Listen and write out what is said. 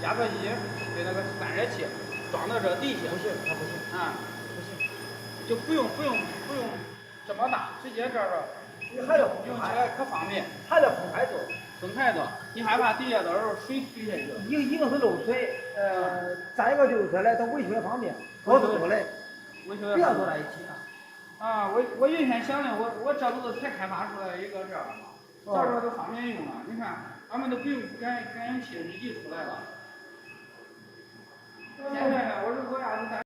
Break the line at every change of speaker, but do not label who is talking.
压缩机跟那个散热器装到这底下。
不行，它不行
啊，
不行，
就不用这么大，直接这儿
你还得
用起来可方便。
还得分开做。
分开做，你害怕底下到时候水滴下去。
一个是漏水，再一个就是说呢，它维修也方便，多做嘞，不要坐在一起啊。
啊，我原先想的，我这不是才开发出来一个这儿嘛，这都方便用了。你看，俺们都不用感应器，立即出来了。现在呢，我如果要是在